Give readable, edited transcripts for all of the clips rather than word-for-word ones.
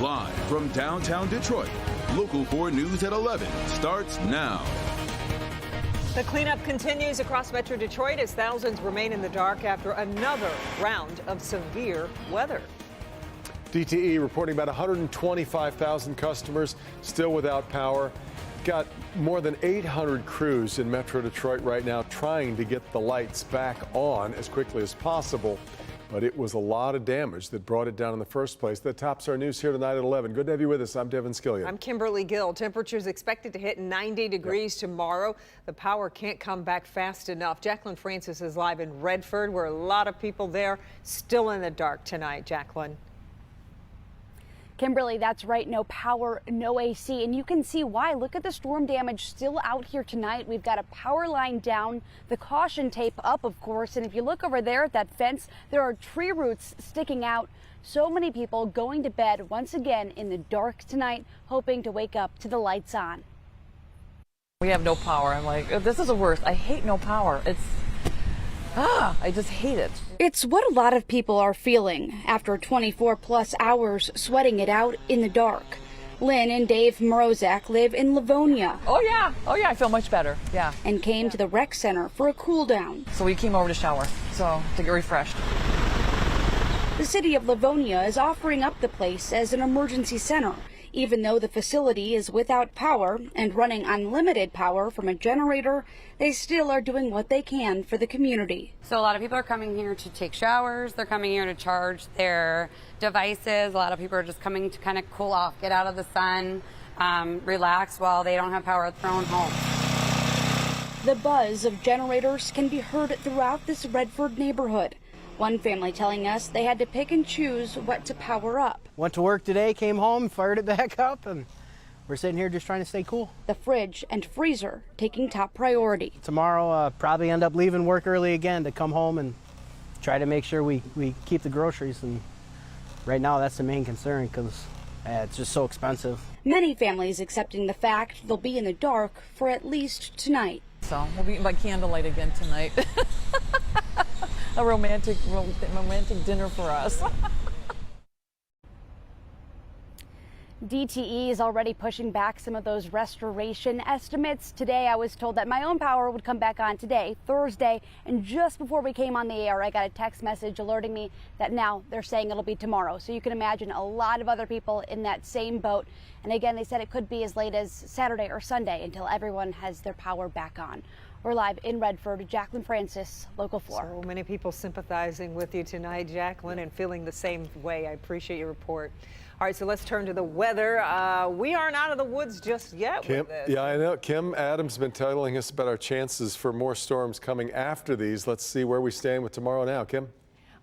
Live from downtown Detroit, Local 4 News at 11 starts now. The cleanup continues across Metro Detroit as thousands remain in the dark after another round of severe weather. DTE reporting about 125,000 customers still without power. Got more than 800 crews in Metro Detroit right now trying to get the lights back on as quickly as possible. But it was a lot of damage that brought it down in the first place. That tops our news here tonight at 11. Good to have you with us. I'm Devin Skillion. I'm Kimberly Gill. Temperatures expected to hit 90 degrees tomorrow. The power can't come back fast enough. Jacqueline Francis is live in Redford, where a lot of people there still in the dark tonight. Jacqueline. Kimberly, that's right. No power, no AC, and you can see why. Look at the storm damage still out here tonight. We've got a power line down, the caution tape up, of course, and if you look over there at that fence, there are tree roots sticking out. So many people going to bed once again in the dark tonight, hoping to wake up to the lights on. We have no power. I'm like, this is the worst. I hate no power. I just hate it. It's what a lot of people are feeling after 24 plus hours sweating it out in the dark. Lynn and Dave Morozak live in Livonia. Oh yeah, I feel much better. Yeah. And came to the rec center for a cool down. So we came over to shower, to get refreshed. The city of Livonia is offering up the place as an emergency center. Even though the facility is without power and running on limited power from a generator, they still are doing what they can for the community. So a lot of people are coming here to take showers. They're coming here to charge their devices. A lot of people are just coming to kind of cool off, get out of the sun, relax while they don't have power at their own home. The buzz of generators can be heard throughout this Redford neighborhood. One family telling us they had to pick and choose what to power up. Went to work today, came home, fired it back up, and we're sitting here just trying to stay cool. The fridge and freezer taking top priority. Tomorrow, probably end up leaving work early again to come home and try to make sure we keep the groceries. And right now, that's the main concern because it's just so expensive. Many families accepting the fact they'll be in the dark for at least tonight. So we'll be by candlelight again tonight. A romantic dinner for us. DTE is already pushing back some of those restoration estimates. Today, I was told that my own power would come back on today, Thursday, and just before we came on the air, I got a text message alerting me that now they're saying it'll be tomorrow. So you can imagine a lot of other people in that same boat. And again, they said it could be as late as Saturday or Sunday until everyone has their power back on. We're live in Redford. Jacqueline Francis, Local 4. So many people sympathizing with you tonight, Jacqueline, and feeling the same way. I appreciate your report. All right, so let's turn to the weather. We aren't out of the woods just yet with this. Yeah, I know. Kim Adams has been telling us about our chances for more storms coming after these. Let's see where we stand with tomorrow now. Kim?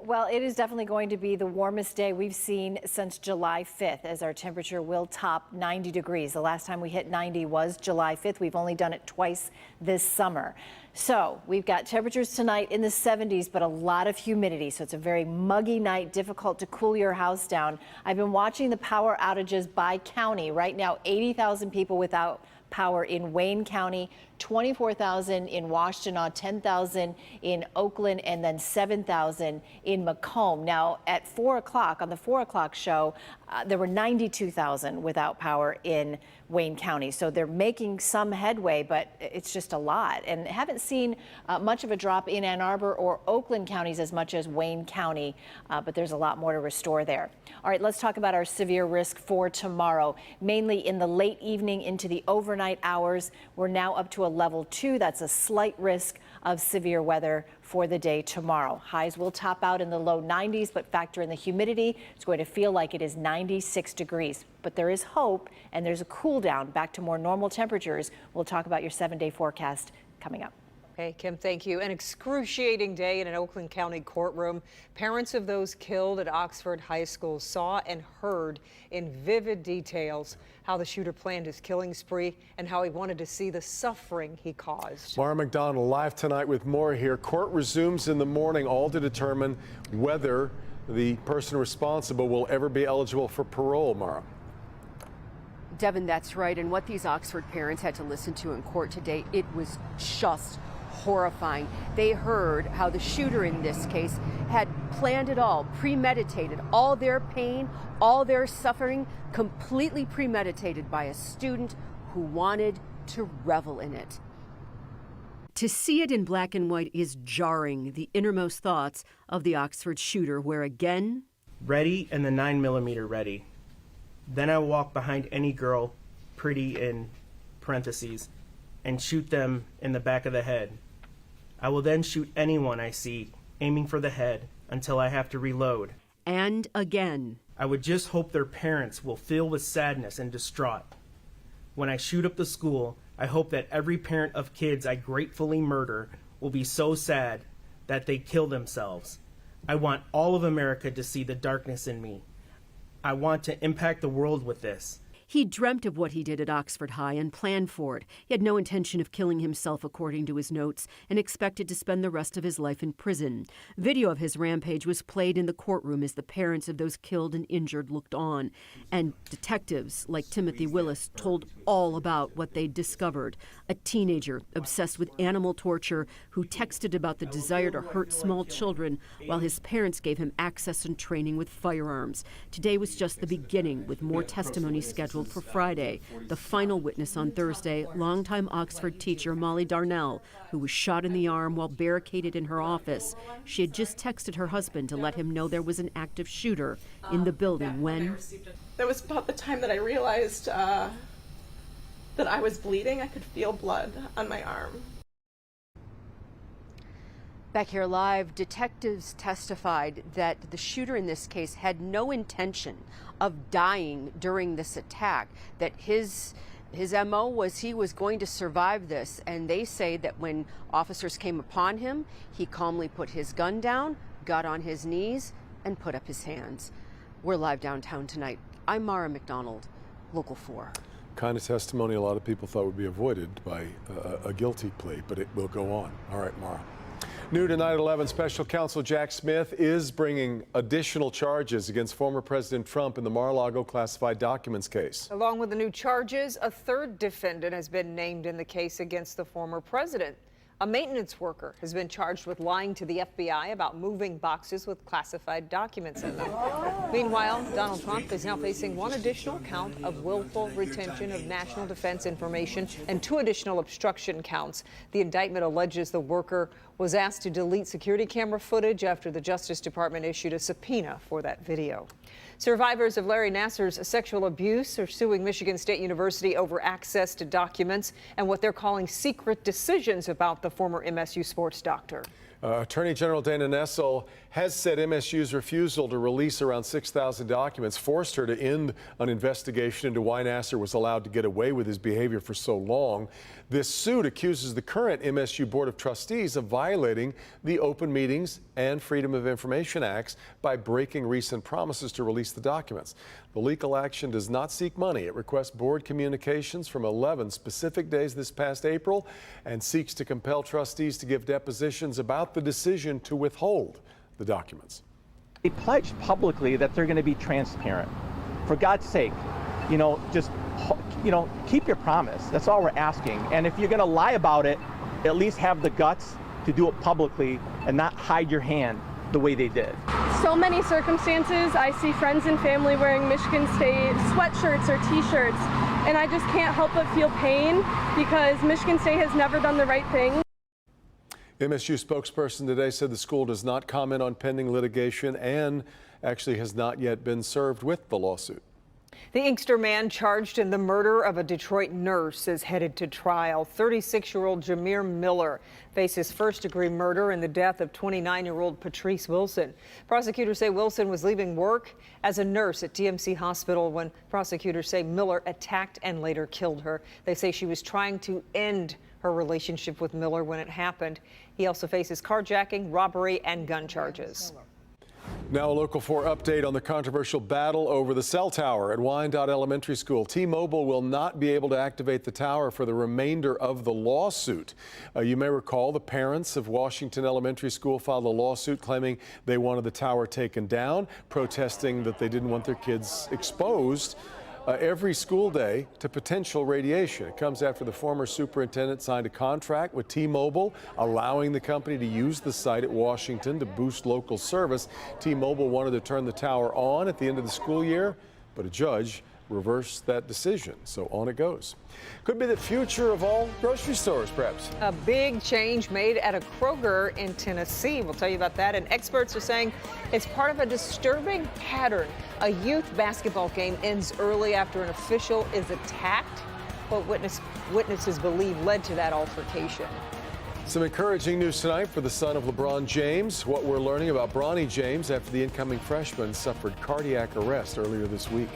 Well, it is definitely going to be the warmest day we've seen since July 5th, as our temperature will top 90 degrees. The last time we hit 90 was July 5th. We've only done it twice this summer. So we've got temperatures tonight in the 70s, but a lot of humidity. So it's a very muggy night, difficult to cool your house down. I've been watching the power outages by county. Right now, 80,000 people without power in Wayne County, 24,000 in Washtenaw, 10,000 in Oakland, and then 7,000 in Macomb. Now, at 4 o'clock, on the 4 o'clock show, there were 92,000 without power in Wayne County. So they're making some headway, but it's just a lot. And haven't seen much of a drop in Ann Arbor or Oakland counties as much as Wayne County, but there's a lot more to restore there. All right, let's talk about our severe risk for tomorrow. Mainly in the late evening into the overnight hours, we're now up to a level 2. That's a slight risk of severe weather for the day tomorrow. Highs will top out in the low 90s, but factor in the humidity. It's going to feel like it is 96 degrees. But there is hope, and there's a cool down back to more normal temperatures. We'll talk about your 7-day forecast coming up. Okay, Kim, thank you. An excruciating day in an Oakland County courtroom. Parents of those killed at Oxford High School saw and heard in vivid details how the shooter planned his killing spree and how he wanted to see the suffering he caused. Mara McDonald live tonight with more here. Court resumes in the morning, all to determine whether the person responsible will ever be eligible for parole. Mara. Devin, that's right. And what these Oxford parents had to listen to in court today, it was just horrifying. They heard how the shooter in this case had planned it all, premeditated, all their pain, all their suffering, completely premeditated by a student who wanted to revel in it. To see it in black and white is jarring, the innermost thoughts of the Oxford shooter, where again, ready and the 9mm ready. Then I walk behind any girl, pretty in parentheses, and shoot them in the back of the head. I will then shoot anyone I see, aiming for the head, until I have to reload. And again. I would just hope their parents will feel with sadness and distraught. When I shoot up the school, I hope that every parent of kids I gratefully murder will be so sad that they kill themselves. I want all of America to see the darkness in me. I want to impact the world with this. He dreamt of what he did at Oxford High and planned for it. He had no intention of killing himself, according to his notes, and expected to spend the rest of his life in prison. Video of his rampage was played in the courtroom as the parents of those killed and injured looked on. And detectives like Timothy Willis told all about what they'd discovered. A teenager obsessed with animal torture who texted about the desire to hurt small children while his parents gave him access and training with firearms. Today was just the beginning, with more testimony scheduled for Friday. The final witness on Thursday, longtime Oxford teacher Molly Darnell, who was shot in the arm while barricaded in her office. She had just texted her husband to let him know there was an active shooter in the building when... That was about the time that I realized that I was bleeding. I could feel blood on my arm. Back here live, detectives testified that the shooter in this case had no intention of dying during this attack, that his MO was he was going to survive this. And they say that when officers came upon him, he calmly put his gun down, got on his knees, and put up his hands. We're live downtown tonight. I'm Mara McDonald, Local 4. Kind of testimony a lot of people thought would be avoided by a guilty plea, but it will go on. All right, Mara. New tonight at 11, Special Counsel Jack Smith is bringing additional charges against former President Trump in the Mar-a-Lago classified documents case. Along with the new charges, a third defendant has been named in the case against the former president. A maintenance worker has been charged with lying to the FBI about moving boxes with classified documents in them. Meanwhile, Donald Trump is now facing one additional count of willful retention of national defense information and 2 additional obstruction counts. The indictment alleges the worker was asked to delete security camera footage after the Justice Department issued a subpoena for that video. Survivors of Larry Nassar's sexual abuse are suing Michigan State University over access to documents and what they're calling secret decisions about the former MSU sports doctor. Attorney General Dana Nessel has said MSU's refusal to release around 6,000 documents forced her to end an investigation into why Nassar was allowed to get away with his behavior for so long. This suit accuses the current MSU Board of Trustees of violating the Open Meetings and Freedom of Information Acts by breaking recent promises to release the documents. The legal action does not seek money. It requests board communications from 11 specific days this past April and seeks to compel trustees to give depositions about the decision to withhold the documents. They pledged publicly that they're going to be transparent. For God's sake, just, keep your promise. That's all we're asking. And if you're going to lie about it, at least have the guts to do it publicly and not hide your hand the way they did. So many circumstances, I see friends and family wearing Michigan State sweatshirts or t-shirts, and I just can't help but feel pain because Michigan State has never done the right thing. MSU spokesperson today said the school does not comment on pending litigation and actually has not yet been served with the lawsuit. The Inkster man charged in the murder of a Detroit nurse is headed to trial. 36-year-old Jameer Miller faces first-degree murder in the death of 29-year-old Patrice Wilson. Prosecutors say Wilson was leaving work as a nurse at DMC Hospital when prosecutors say Miller attacked and later killed her. They say she was trying to end her relationship with Miller when it happened. He also faces carjacking, robbery, and gun charges. Now a Local 4 update on the controversial battle over the cell tower at Wyandotte Elementary School. T-Mobile will not be able to activate the tower for the remainder of the lawsuit. You may recall the parents of Washington Elementary School filed a lawsuit claiming they wanted the tower taken down, protesting that they didn't want their kids exposed every school day to potential radiation. It comes after the former superintendent signed a contract with T-Mobile, allowing the company to use the site at Washington to boost local service. T-Mobile wanted to turn the tower on at the end of the school year, but a judge reversed that decision. So on it goes. Could be the future of all grocery stores, perhaps. A big change made at a Kroger in Tennessee. We'll tell you about that. And experts are saying it's part of a disturbing pattern. A youth basketball game ends early after an official is attacked. What witnesses believe led to that altercation. Some encouraging news tonight for the son of LeBron James. What we're learning about Bronny James after the incoming freshman suffered cardiac arrest earlier this week.